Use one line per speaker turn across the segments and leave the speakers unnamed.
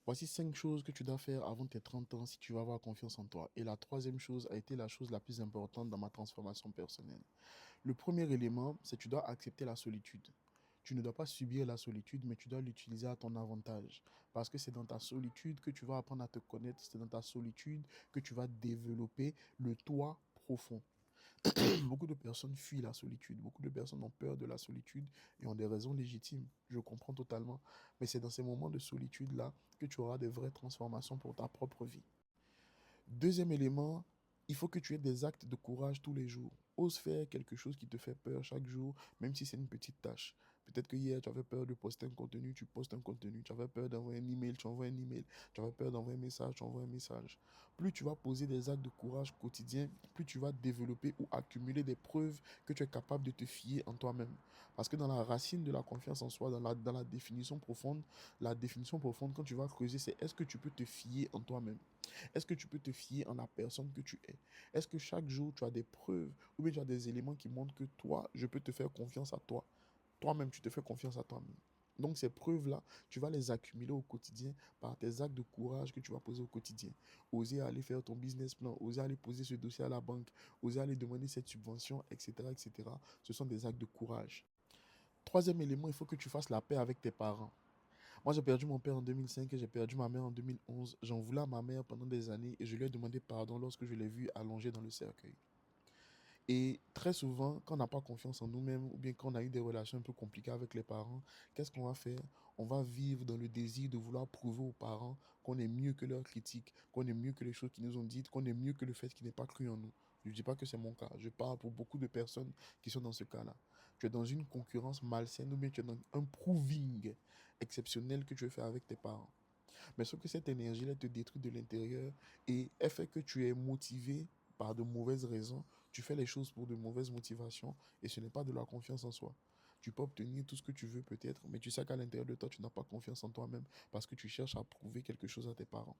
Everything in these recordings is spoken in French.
Voici 5 choses que tu dois faire avant tes 30 ans si tu veux avoir confiance en toi. Et la troisième chose a été la chose la plus importante dans ma transformation personnelle. Le premier élément, c'est que tu dois accepter la solitude. Tu ne dois pas subir la solitude, mais tu dois l'utiliser à ton avantage. Parce que c'est dans ta solitude que tu vas apprendre à te connaître, c'est dans ta solitude que tu vas développer le toi profond. Beaucoup de personnes fuient la solitude, beaucoup de personnes ont peur de la solitude et ont des raisons légitimes. Je comprends totalement. Mais c'est dans ces moments de solitude-là que tu auras des vraies transformations pour ta propre vie. Deuxième élément, il faut que tu aies des actes de courage tous les jours. Ose faire quelque chose qui te fait peur chaque jour, même si c'est une petite tâche. Peut-être que hier, tu avais peur de poster un contenu, tu postes un contenu. Tu avais peur d'envoyer un email, tu envoies un email. Tu avais peur d'envoyer un message, tu envoies un message. Plus tu vas poser des actes de courage quotidiens, plus tu vas développer ou accumuler des preuves que tu es capable de te fier en toi-même. Parce que dans la racine de la confiance en soi, dans la définition profonde, quand tu vas creuser, c'est est-ce que tu peux te fier en toi-même? Est-ce que tu peux te fier en la personne que tu es? Est-ce que chaque jour, tu as des preuves ou bien tu as des éléments qui montrent que toi, je peux te faire confiance à toi? Toi-même, tu te fais confiance à toi-même. Donc ces preuves-là, tu vas les accumuler au quotidien par tes actes de courage que tu vas poser au quotidien. Oser aller faire ton business plan, oser aller poser ce dossier à la banque, oser aller demander cette subvention, etc., etc. Ce sont des actes de courage. Troisième élément, il faut que tu fasses la paix avec tes parents. Moi, j'ai perdu mon père en 2005 et j'ai perdu ma mère en 2011. J'en voulais à ma mère pendant des années et je lui ai demandé pardon lorsque je l'ai vue allongée dans le cercueil. Et très souvent, quand on n'a pas confiance en nous-mêmes ou bien quand on a eu des relations un peu compliquées avec les parents, qu'est-ce qu'on va faire? On va vivre dans le désir de vouloir prouver aux parents qu'on est mieux que leurs critiques, qu'on est mieux que les choses qu'ils nous ont dites, qu'on est mieux que le fait qu'ils n'aient pas cru en nous. Je ne dis pas que c'est mon cas. Je parle pour beaucoup de personnes qui sont dans ce cas-là. Tu es dans une concurrence malsaine ou bien tu es dans un proving exceptionnel que tu veux faire avec tes parents. Mais sauf que cette énergie, elle te détruit de l'intérieur et elle fait que tu es motivé par de mauvaises raisons. Tu fais les choses pour de mauvaises motivations et ce n'est pas de la confiance en soi. Tu peux obtenir tout ce que tu veux peut-être, mais tu sais qu'à l'intérieur de toi, tu n'as pas confiance en toi-même parce que tu cherches à prouver quelque chose à tes parents.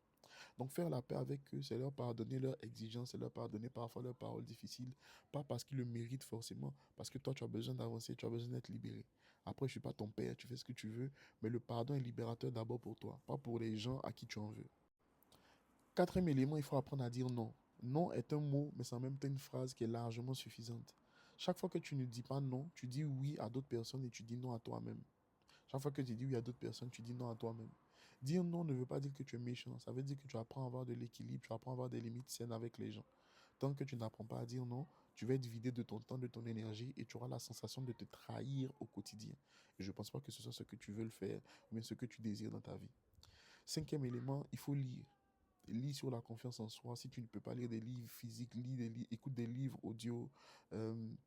Donc faire la paix avec eux, c'est leur pardonner leurs exigences, c'est leur pardonner parfois leurs paroles difficiles, pas parce qu'ils le méritent forcément, parce que toi tu as besoin d'avancer, tu as besoin d'être libéré. Après, je suis pas ton père, tu fais ce que tu veux, mais le pardon est libérateur d'abord pour toi, pas pour les gens à qui tu en veux. Quatrième élément, il faut apprendre à dire non. Non est un mot, mais c'est en même temps une phrase qui est largement suffisante. Chaque fois que tu ne dis pas non, tu dis oui à d'autres personnes et tu dis non à toi-même. Chaque fois que tu dis oui à d'autres personnes, tu dis non à toi-même. Dire non ne veut pas dire que tu es méchant. Ça veut dire que tu apprends à avoir de l'équilibre, tu apprends à avoir des limites saines avec les gens. Tant que tu n'apprends pas à dire non, tu vas être vidé de ton temps, de ton énergie et tu auras la sensation de te trahir au quotidien. Et je ne pense pas que ce soit ce que tu veux le faire, mais ce que tu désires dans ta vie. Cinquième élément, il faut lire. Lis sur la confiance en soi. Si tu ne peux pas lire des livres physiques, lis des écoute des livres audio,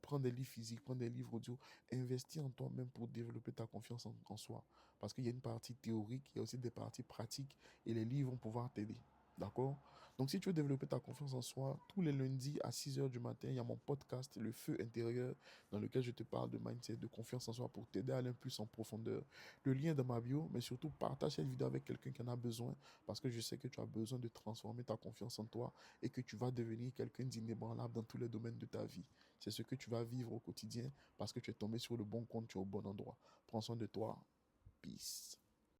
prends des livres physiques, prends des livres audio. Investis en toi-même pour développer ta confiance en soi. Parce qu'il y a une partie théorique, il y a aussi des parties pratiques et les livres vont pouvoir t'aider. D'accord? Donc, si tu veux développer ta confiance en soi, tous les lundis à 6 heures du matin, il y a mon podcast, Le Feu intérieur, dans lequel je te parle de mindset, de confiance en soi pour t'aider à aller plus en profondeur. Le lien est dans ma bio, mais surtout partage cette vidéo avec quelqu'un qui en a besoin parce que je sais que tu as besoin de transformer ta confiance en toi et que tu vas devenir quelqu'un d'inébranlable dans tous les domaines de ta vie. C'est ce que tu vas vivre au quotidien parce que tu es tombé sur le bon compte, tu es au bon endroit. Prends soin de toi. Peace.